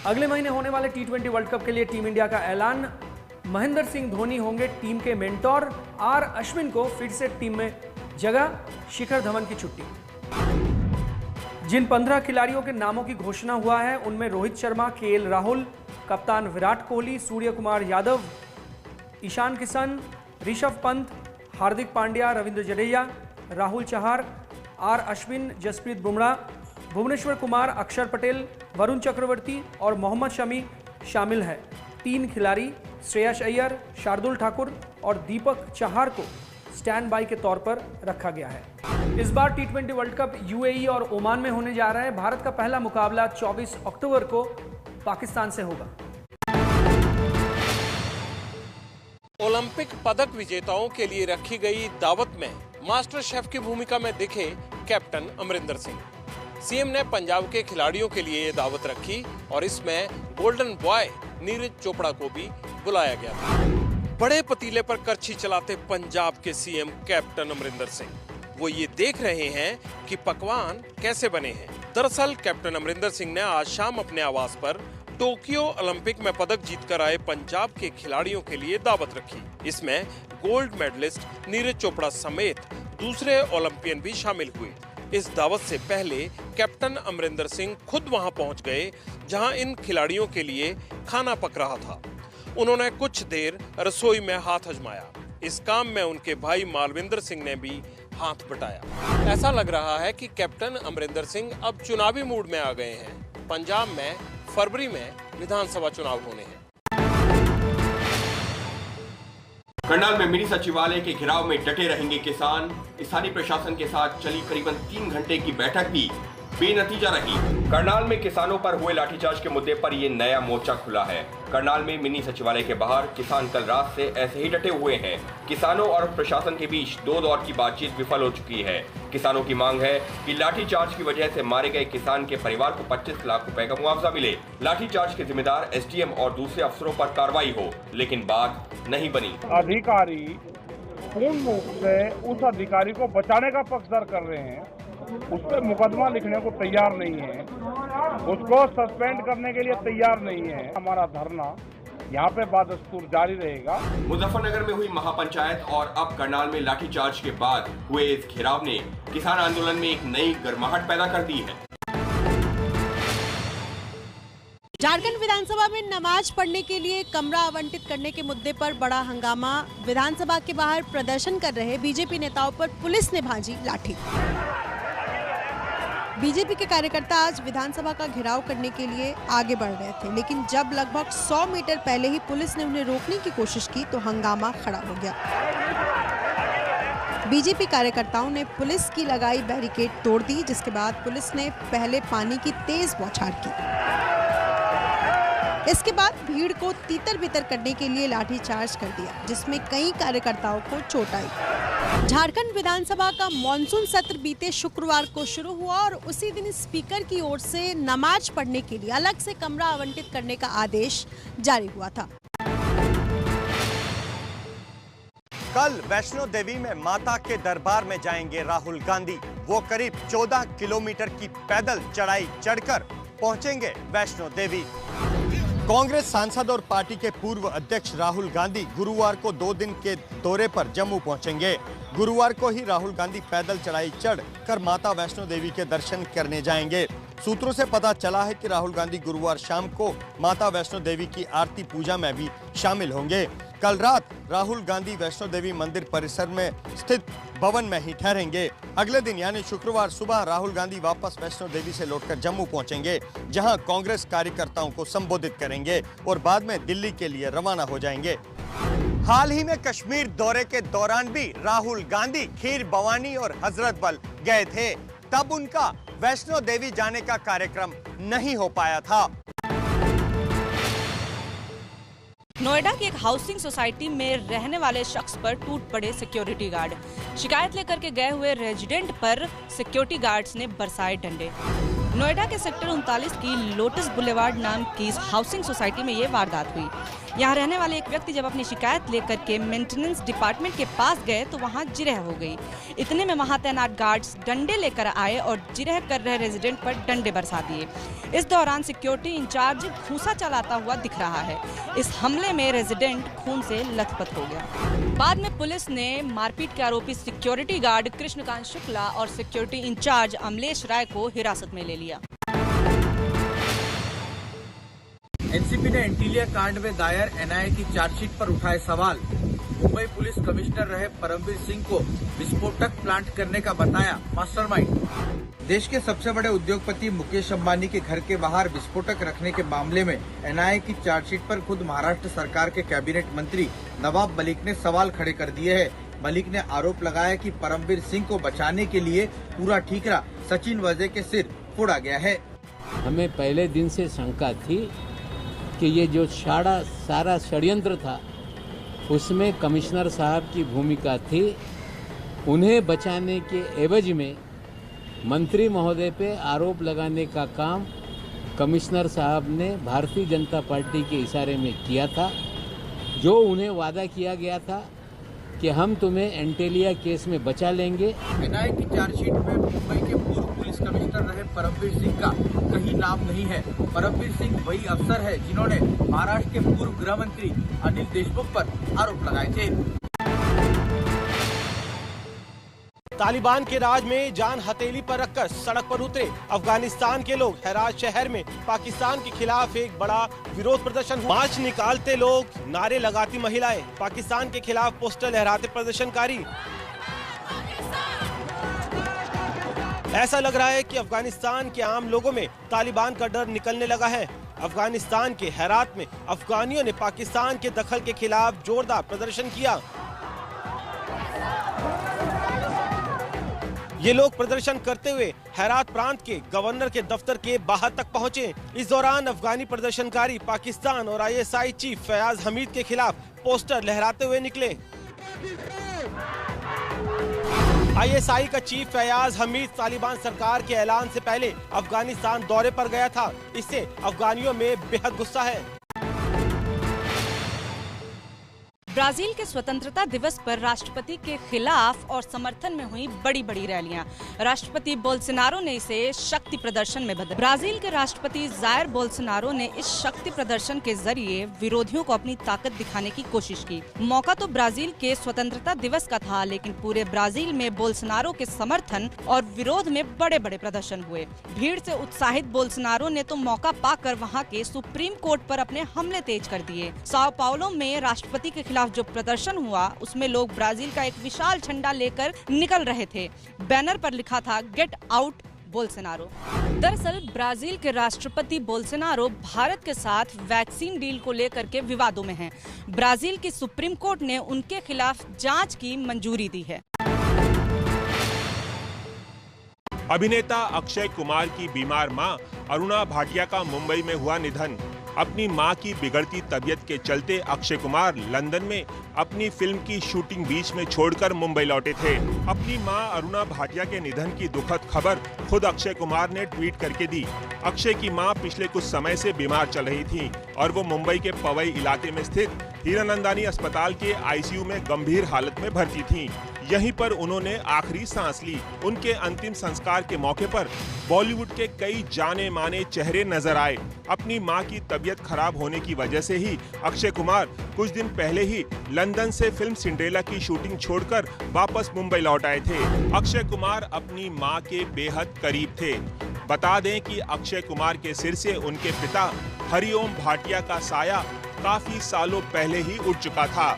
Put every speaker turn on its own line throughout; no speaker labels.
अगले महीने होने वाले T20 वर्ल्ड कप के लिए टीम इंडिया का ऐलान। महेंद्र सिंह धोनी होंगे टीम के मेंटोर। आर अश्विन को फिर से टीम में जगह। शिखर धवन की छुट्टी। जिन 15 खिलाड़ियों के नामों की घोषणा हुआ है उनमें रोहित शर्मा, केएल राहुल, कप्तान विराट कोहली, सूर्य कुमार यादव, ईशान किशन, ऋषभ पंत, हार्दिक पांड्या, रविंद्र जडेजा, राहुल चहार, आर अश्विन, जसप्रीत बुमराह, भुवनेश्वर कुमार, अक्षर पटेल, वरुण चक्रवर्ती और मोहम्मद शमी शामिल है। 3 खिलाड़ी श्रेयस अय्यर, शार्दुल ठाकुर और दीपक चहार को स्टैंड बाय के तौर पर रखा गया है। इस बार T20 वर्ल्ड कप यूएई और ओमान में होने जा रहा है। भारत का पहला मुकाबला 24 अक्टूबर को पाकिस्तान से होगा।
ओलंपिक पदक विजेताओं के लिए रखी गई दावत में मास्टर शेफ की भूमिका में दिखे कैप्टन अमरिंदर सिंह। सीएम ने पंजाब के खिलाड़ियों के लिए ये दावत रखी और इसमें गोल्डन बॉय नीरज चोपड़ा को भी बुलाया गया था। बड़े पतीले पर करछी चलाते पंजाब के सीएम कैप्टन अमरिंदर सिंह वो ये देख रहे हैं कि पकवान कैसे बने हैं। दरअसल कैप्टन अमरिंदर सिंह ने आज शाम अपने आवास पर टोक्यो ओलंपिक में पदक जीतकर आए पंजाब के खिलाड़ियों के लिए दावत रखी। इसमें गोल्ड मेडलिस्ट नीरज चोपड़ा समेत दूसरे ओलंपियन भी शामिल हुए। इस दावत से पहले कैप्टन अमरिंदर सिंह खुद वहां पहुंच गए जहां इन खिलाड़ियों के लिए खाना पक रहा था। उन्होंने कुछ देर रसोई में हाथ आजमाया। इस काम में उनके भाई मालविंदर सिंह ने भी हाथ बटाया। ऐसा लग रहा है कि कैप्टन अमरिंदर सिंह अब चुनावी मूड में आ गए हैं। पंजाब में फरवरी में विधानसभा चुनाव होने हैं।
करनाल में मिनी सचिवालय के घेराव में डटे रहेंगे किसान। स्थानीय प्रशासन के साथ चली करीबन 3 घंटे की बैठक भी बेनतीजा रही। करनाल में किसानों पर हुए लाठीचार्ज के मुद्दे पर ये नया मोर्चा खुला है। करनाल में मिनी सचिवालय के बाहर किसान कल रात से ऐसे ही डटे हुए हैं। किसानों और प्रशासन के बीच 2 दौर की बातचीत विफल हो चुकी है। किसानों की मांग है कि लाठीचार्ज की वजह से मारे गए किसान के परिवार को 25 लाख रुपए का मुआवजा मिले। लाठीचार्ज के जिम्मेदार एसडीएम और दूसरे अफसरों पर कार्रवाई हो, लेकिन बात नहीं बनी।
अधिकारी पूर्ण रूप से उस अधिकारी को बचाने का पक्षधर कर रहे हैं, उस पर मुकदमा लिखने को तैयार नहीं है, उसको सस्पेंड करने के लिए तैयार नहीं है। हमारा धरना यहाँ पे बदस्तूर जारी रहेगा।
मुजफ्फरनगर में हुई महापंचायत और अब करनाल में लाठीचार्ज के बाद हुए इस घेराव ने किसान आंदोलन में एक नई गर्माहट पैदा कर दी है।
झारखंड विधानसभा में नमाज पढ़ने के लिए कमरा आवंटित करने के मुद्दे पर बड़ा हंगामा। विधानसभा के बाहर प्रदर्शन कर रहे बीजेपी नेताओं पर पुलिस ने भांजी लाठी। बीजेपी के कार्यकर्ता आज विधानसभा का घेराव करने के लिए आगे बढ़ रहे थे, लेकिन जब लगभग 100 मीटर पहले ही पुलिस ने उन्हें रोकने की कोशिश की तो हंगामा खड़ा हो गया। बीजेपी कार्यकर्ताओं ने पुलिस की लगाई बैरिकेड तोड़ दी, जिसके बाद पुलिस ने पहले पानी की तेज बौछार की। इसके बाद भीड़ को तीतर बितर करने के लिए लाठीचार्ज कर दिया, जिसमें कई कार्यकर्ताओं को चोट आई। झारखंड विधानसभा का मॉनसून सत्र बीते शुक्रवार को शुरू हुआ और उसी दिन स्पीकर की ओर से नमाज पढ़ने के लिए अलग से कमरा आवंटित करने का आदेश जारी हुआ था।
कल वैष्णो देवी में माता के दरबार में जाएंगे राहुल गांधी। वो करीब 14 किलोमीटर की पैदल चढ़ाई चढ़कर पहुंचेंगे वैष्णो देवी। कांग्रेस सांसद और पार्टी के पूर्व अध्यक्ष राहुल गांधी गुरुवार को 2 दिन के दौरे पर जम्मू पहुंचेंगे। गुरुवार को ही राहुल गांधी पैदल चढ़ाई चढ़ कर माता वैष्णो देवी के दर्शन करने जाएंगे। सूत्रों से पता चला है कि राहुल गांधी गुरुवार शाम को माता वैष्णो देवी की आरती पूजा में भी शामिल होंगे। कल रात राहुल गांधी वैष्णो देवी मंदिर परिसर में स्थित भवन में ही ठहरेंगे। अगले दिन यानी शुक्रवार सुबह राहुल गांधी वापस वैष्णो देवी से लौटकर जम्मू पहुंचेंगे, जहां कांग्रेस कार्यकर्ताओं को संबोधित करेंगे और बाद में दिल्ली के लिए रवाना हो जाएंगे। हाल ही में कश्मीर दौरे के दौरान भी राहुल गांधी खीर भवानी और हजरतबल गए थे। तब उनका वैष्णो देवी जाने का कार्यक्रम नहीं हो पाया था।
नोएडा की एक हाउसिंग सोसाइटी में रहने वाले शख्स पर टूट पड़े सिक्योरिटी गार्ड। शिकायत लेकर के गए हुए रेजिडेंट पर सिक्योरिटी गार्ड्स ने बरसाए डंडे। नोएडा के सेक्टर 39 की लोटस बुलेवार्ड नाम की इस हाउसिंग सोसाइटी में ये वारदात हुई। यहाँ रहने वाले एक व्यक्ति जब अपनी शिकायत लेकर के मेंटेनेंस डिपार्टमेंट के पास गए तो वहाँ जिरह हो गई। इतने में वहाँ तैनात गार्ड्स डंडे लेकर आए और जिरह कर रहे रेजिडेंट पर डंडे बरसा दिए। इस दौरान सिक्योरिटी इंचार्ज घूंसा चलाता हुआ दिख रहा है। इस हमले में रेजिडेंट खून से लथपथ हो गया। बाद में पुलिस ने मारपीट के आरोपी सिक्योरिटी गार्ड कृष्णकांत शुक्ला और सिक्योरिटी इंचार्ज अमलेश राय को हिरासत में ले लिया।
एनसीबी ने एंटीलिया कांड में दायर एनआईए की चार्जशीट पर उठाए सवाल। मुंबई पुलिस कमिश्नर रहे परमवीर सिंह को विस्फोटक प्लांट करने का बताया मास्टरमाइंड। देश के सबसे बड़े उद्योगपति मुकेश अंबानी के घर के बाहर विस्फोटक रखने के मामले में एनआईए की चार्जशीट पर खुद महाराष्ट्र सरकार के कैबिनेट मंत्री नवाब मलिक ने सवाल खड़े कर दिए हैं। मलिक ने आरोप लगाया कि परमवीर सिंह को बचाने के लिए पूरा ठीकरा सचिन वजे के सिर फोड़ा गया है।
हमें पहले दिन से शंका थी कि ये जो सारा षड्यंत्र था उसमें कमिश्नर साहब की भूमिका थी। उन्हें बचाने के एवज में मंत्री महोदय पे आरोप लगाने का काम कमिश्नर साहब ने भारतीय जनता पार्टी के इशारे में किया था। जो उन्हें वादा किया गया था कि हम तुम्हें एंटेलिया केस में बचा लेंगे।
एनआईए की चार्जशीट में मुंबई के पूर्व पुलिस कमिश्नर रहे परमवीर सिंह का कहीं नाम नहीं है। परमवीर सिंह वही अफसर है जिन्होंने महाराष्ट्र के पूर्व गृह मंत्री अनिल देशमुख पर आरोप लगाए थे।
तालिबान के राज में जान हथेली पर रखकर सड़क पर उतरे अफगानिस्तान के लोग। हेरात शहर में पाकिस्तान के खिलाफ एक बड़ा विरोध प्रदर्शन हुआ। मार्च निकालते लोग, नारे लगाती महिलाएं, पाकिस्तान के खिलाफ पोस्टर लहराते प्रदर्शनकारी। ऐसा लग रहा है कि अफगानिस्तान के आम लोगों में तालिबान का डर निकलने लगा है। अफगानिस्तान के हेरात में अफगानियों ने पाकिस्तान के दखल के खिलाफ जोरदार प्रदर्शन किया। ये लोग प्रदर्शन करते हुए हेरात प्रांत के गवर्नर के दफ्तर के बाहर तक पहुंचे। इस दौरान अफगानी प्रदर्शनकारी पाकिस्तान और आईएसआई चीफ फयाज हमीद के खिलाफ पोस्टर लहराते हुए निकले। आईएसआई का चीफ फयाज हमीद तालिबान सरकार के ऐलान से पहले अफगानिस्तान दौरे पर गया था। इससे अफगानियों में बेहद गुस्सा है।
ब्राजील के स्वतंत्रता दिवस पर राष्ट्रपति के खिलाफ और समर्थन में हुई बड़ी बड़ी रैलियां। राष्ट्रपति बोल्सोनारो ने इसे शक्ति प्रदर्शन में बदला। ब्राजील के राष्ट्रपति जायर बोल्सोनारो ने इस शक्ति प्रदर्शन के जरिए विरोधियों को अपनी ताकत दिखाने की कोशिश की। मौका तो ब्राजील के स्वतंत्रता दिवस का था, लेकिन पूरे ब्राजील में बोल्सोनारो के समर्थन और विरोध में बड़े बड़े प्रदर्शन हुए। भीड़ से उत्साहित बोल्सोनारो ने तो मौका पाकर वहाँ के सुप्रीम कोर्ट पर अपने हमले तेज कर दिए। साओ पाउलो में राष्ट्रपति के खिलाफ जो प्रदर्शन हुआ उसमें लोग ब्राजील का एक विशाल झंडा लेकर निकल रहे थे। बैनर पर लिखा था गेट आउट बोल्सोनारो। दरअसल ब्राजील के राष्ट्रपति बोल्सोनारो भारत के साथ वैक्सीन डील को लेकर के विवादों में हैं। ब्राजील की सुप्रीम कोर्ट ने उनके खिलाफ जांच की मंजूरी दी है।
अभिनेता अक्षय कुमार की बीमार मां अरुणा भाटिया का मुंबई में हुआ निधन। अपनी मां की बिगड़ती तबीयत के चलते अक्षय कुमार लंदन में अपनी फिल्म की शूटिंग बीच में छोड़कर मुंबई लौटे थे। अपनी मां अरुणा भाटिया के निधन की दुखद खबर खुद अक्षय कुमार ने ट्वीट करके दी। अक्षय की मां पिछले कुछ समय से बीमार चल रही थी और वो मुंबई के पवई इलाके में स्थित हीरानंदानी अस्पताल के आईसीयू में गंभीर हालत में भर्ती थीं। यहीं पर उन्होंने आखिरी सांस ली। उनके अंतिम संस्कार के मौके पर बॉलीवुड के कई जाने माने चेहरे नजर आए। अपनी मां की तबीयत खराब होने की वजह से ही अक्षय कुमार कुछ दिन पहले ही लंदन से फिल्म सिंड्रेला की शूटिंग छोड़कर वापस मुंबई लौट आए थे। अक्षय कुमार अपनी मां के बेहद करीब थे। बता दें कि अक्षय कुमार के सिर से उनके पिता हरिओम भाटिया का साया काफी सालों पहले ही उठ चुका था।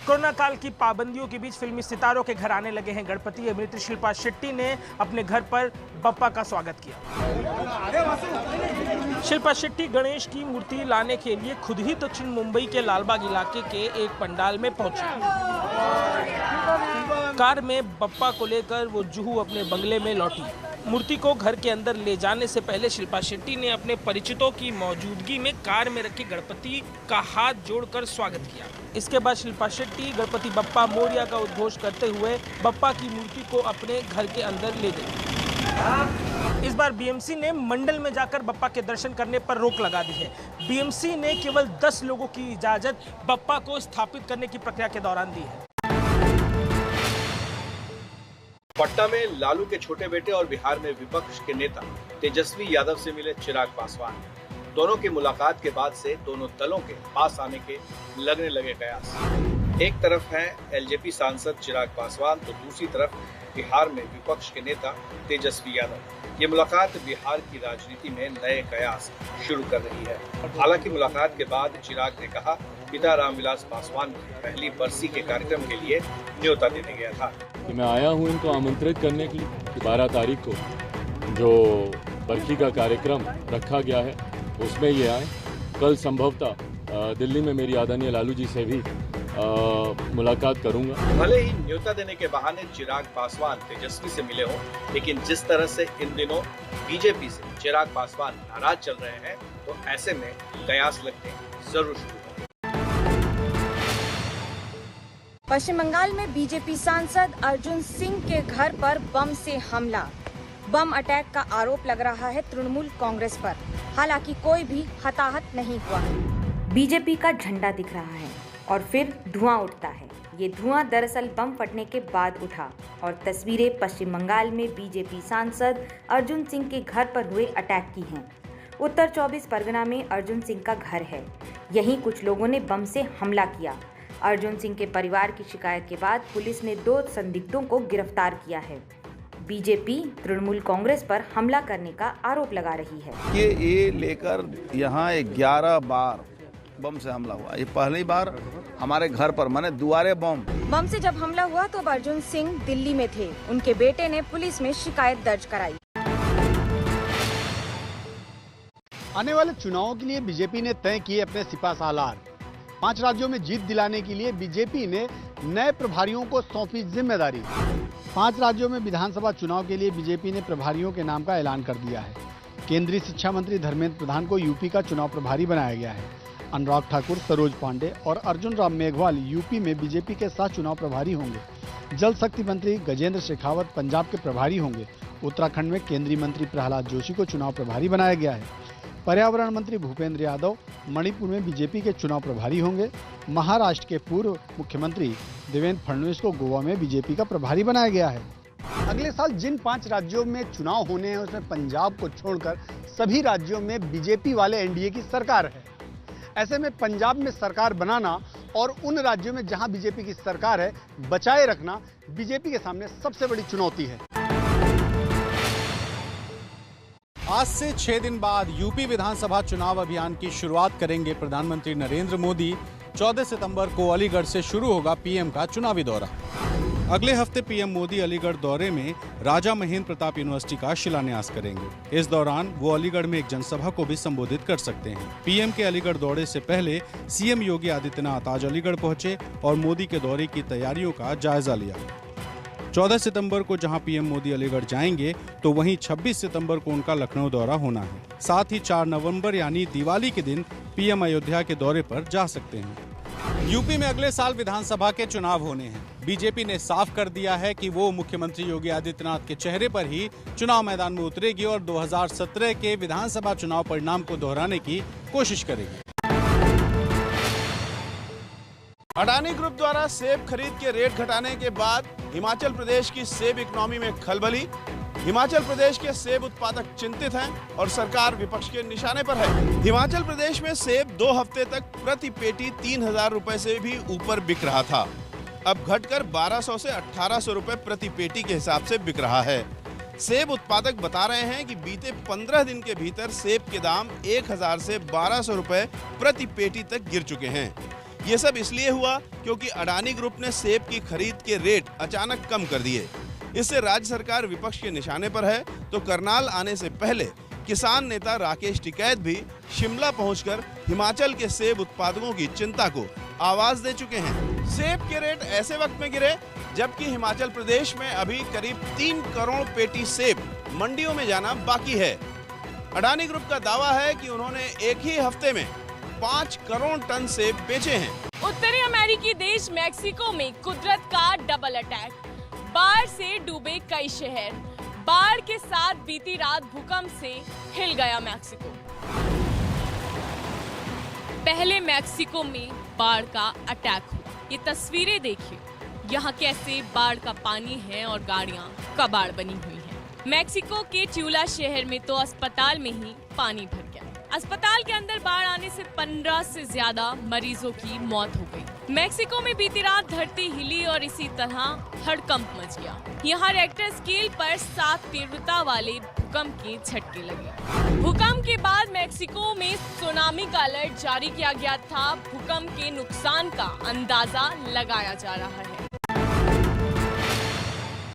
कोरोना काल की पाबंदियों के बीच फिल्मी सितारों के घर आने लगे हैं गणपति। अभिनेत्री शिल्पा शेट्टी ने अपने घर पर बप्पा का स्वागत किया। शिल्पा शेट्टी गणेश की मूर्ति लाने के लिए खुद ही दक्षिण मुंबई के लालबाग इलाके के एक पंडाल में पहुंची। कार में बप्पा को लेकर वो जुहू अपने बंगले में लौटी।
मूर्ति को घर के अंदर ले जाने से पहले शिल्पा शेट्टी ने अपने परिचितों की मौजूदगी में कार में रखे गणपति का हाथ जोड़कर स्वागत किया। इसके बाद शिल्पा शेट्टी गणपति बप्पा मोरिया का उद्घोष करते हुए बप्पा की मूर्ति को अपने घर के अंदर ले गई। इस बार बीएमसी ने मंडल में जाकर बप्पा के दर्शन करने पर रोक लगा दी है। बीएमसी ने केवल 10 लोगों की इजाजत बप्पा को स्थापित करने की प्रक्रिया के दौरान दी है।
पटना में लालू के छोटे बेटे और बिहार में विपक्ष के नेता तेजस्वी यादव से मिले चिराग पासवान। दोनों की मुलाकात के बाद से दोनों दलों के पास आने के लगने लगे कयास। एक तरफ है एलजेपी सांसद चिराग पासवान तो दूसरी तरफ बिहार में विपक्ष के नेता तेजस्वी यादव। ये मुलाकात बिहार की राजनीति में नए कयास शुरू कर रही है। हालांकि मुलाकात के बाद चिराग ने कहा पिता रामविलास पासवान की पहली बरसी के कार्यक्रम के लिए न्योता देने गया था।
कि मैं आया हूं इनको आमंत्रित करने के लिए 12 तारीख को जो बरखी का कार्यक्रम रखा गया है उसमें ये आए। कल संभवतः दिल्ली में मेरी आदरणीय लालू जी से भी मुलाकात करूंगा।
भले ही न्योता देने के बहाने चिराग पासवान तेजस्वी से मिले हों, लेकिन जिस तरह से इन दिनों बीजेपी से चिराग पासवान नाराज चल रहे हैं तो ऐसे में कयास लगने जरूर शुरू होंगे।
पश्चिम बंगाल में बीजेपी सांसद अर्जुन सिंह के घर पर बम से हमला। बम अटैक का आरोप लग रहा है तृणमूल कांग्रेस पर। हालांकि कोई भी हताहत नहीं हुआ।
बीजेपी का झंडा दिख रहा है और फिर धुआं उठता है। ये धुआं दरअसल बम फटने के बाद उठा और तस्वीरें पश्चिम बंगाल में बीजेपी सांसद अर्जुन सिंह के घर पर हुए अटैक की हैं। उत्तर 24 परगना में अर्जुन सिंह का घर है। यहीं कुछ लोगों ने बम से हमला किया। अर्जुन सिंह के परिवार की शिकायत के बाद पुलिस ने 2 संदिग्धों को गिरफ्तार किया है। बीजेपी तृणमूल कांग्रेस पर हमला करने का आरोप लगा रही है।
ये लेकर यहाँ 11 बार बम से हमला हुआ। ये पहली बार हमारे घर पर माने दुआरे बम
से जब हमला हुआ तो अर्जुन सिंह दिल्ली में थे। उनके बेटे ने पुलिस में शिकायत दर्ज कराई।
आने वाले चुनावों के लिए बीजेपी ने तय किए अपने सिपा सालार। 5 राज्यों में जीत दिलाने के लिए बीजेपी ने नए प्रभारियों को सौंपी जिम्मेदारी। 5 राज्यों में विधानसभा चुनाव के लिए बीजेपी ने प्रभारियों के नाम का ऐलान कर दिया है। केंद्रीय शिक्षा मंत्री धर्मेंद्र प्रधान को यूपी का चुनाव प्रभारी बनाया गया है। अनुराग ठाकुर, सरोज पांडे और अर्जुन राम मेघवाल यूपी में बीजेपी के 7 चुनाव प्रभारी होंगे। जल शक्ति मंत्री गजेंद्र शेखावत पंजाब के प्रभारी होंगे। उत्तराखंड में केंद्रीय मंत्री प्रहलाद जोशी को चुनाव प्रभारी बनाया गया है। पर्यावरण मंत्री भूपेंद्र यादव मणिपुर में बीजेपी के चुनाव प्रभारी होंगे। महाराष्ट्र के पूर्व मुख्यमंत्री देवेंद्र फडणवीस को गोवा में बीजेपी का प्रभारी बनाया गया है। अगले साल जिन 5 राज्यों में चुनाव होने हैं उसमें पंजाब को छोड़कर सभी राज्यों में बीजेपी वाले एनडीए की सरकार है। ऐसे में पंजाब में सरकार बनाना और उन राज्यों में जहां बीजेपी की सरकार है बचाए रखना बीजेपी के सामने सबसे बड़ी चुनौती है।
आज से 6 दिन बाद यूपी विधानसभा चुनाव अभियान की शुरुआत करेंगे प्रधानमंत्री नरेंद्र मोदी। 14 सितंबर को अलीगढ़ से शुरू होगा पीएम का चुनावी दौरा। अगले हफ्ते पीएम मोदी अलीगढ़ दौरे में राजा महेंद्र प्रताप यूनिवर्सिटी का शिलान्यास करेंगे। इस दौरान वो अलीगढ़ में एक जनसभा को भी संबोधित कर सकते हैं। पीएम के अलीगढ़ दौरे से पहले सीएम योगी आदित्यनाथ आज अलीगढ़ पहुंचे और मोदी के दौरे की तैयारियों का जायजा लिया। 14 सितंबर को जहां पीएम मोदी अलीगढ़ जाएंगे तो वहीं 26 सितंबर को उनका लखनऊ दौरा होना है। साथ ही 4 नवंबर यानी दिवाली के दिन पीएम अयोध्या के दौरे पर जा सकते हैं। यूपी में अगले साल विधानसभा के चुनाव होने हैं। बीजेपी ने साफ कर दिया है कि वो मुख्यमंत्री योगी आदित्यनाथ के चेहरे पर ही चुनाव मैदान में उतरेगी और 2017 के विधानसभा चुनाव परिणाम को दोहराने की कोशिश करेगी।
अडानी ग्रुप द्वारा सेब खरीद के रेट घटाने के बाद हिमाचल प्रदेश की सेब इकोनॉमी में खलबली। हिमाचल प्रदेश के सेब उत्पादक चिंतित हैं और सरकार विपक्ष के निशाने पर है। हिमाचल प्रदेश में सेब 2 हफ्ते तक प्रति पेटी 3000 रुपए से भी ऊपर बिक रहा था। अब घटकर 1200 से 1800 रुपए प्रति पेटी के हिसाब से बिक रहा है। सेब उत्पादक बता रहे हैं कि बीते 15 दिन के भीतर सेब के दाम 1000 से 1200 रुपए प्रति पेटी तक गिर चुके हैं। ये सब इसलिए हुआ क्योंकि अडानी ग्रुप ने सेब की खरीद के रेट अचानक कम कर दिए। इससे राज्य सरकार विपक्ष के निशाने पर है तो करनाल आने से पहले किसान नेता राकेश टिकैत भी शिमला पहुंचकर हिमाचल के सेब उत्पादकों की चिंता को आवाज दे चुके हैं। सेब के रेट ऐसे वक्त में गिरे जबकि हिमाचल प्रदेश में अभी करीब 3 करोड़ पेटी सेब मंडियों में जाना बाकी है। अडानी ग्रुप का दावा है कि उन्होंने एक ही हफ्ते में 5 करोड़ टन सेब बेचे हैं।
उत्तरी अमेरिकी देश मेक्सिको में कुदरत का डबल अटैक, बाढ़ से डूबे कई शहर, बाढ़ के साथ बीती रात भूकंप से हिल गया मेक्सिको। पहले मेक्सिको में बाढ़ का अटैक हुआ, ये तस्वीरें देखिए, यहाँ कैसे बाढ़ का पानी है और गाड़ियां कबाड़ बनी हुई हैं। मेक्सिको के ट्यूला शहर में तो अस्पताल में ही पानी भर गया। अस्पताल के अंदर बाढ़ आने से 15 से ज्यादा मरीजों की मौत हो गई। मेक्सिको में बीती रात धरती हिली और इसी तरह हड़कंप मच गया। यहाँ रेक्टर स्केल पर 7 तीव्रता वाले भूकंप के झटके लगे। भूकंप के बाद मेक्सिको में सुनामी का अलर्ट जारी किया गया था। भूकंप के नुकसान का अंदाजा लगाया जा रहा है।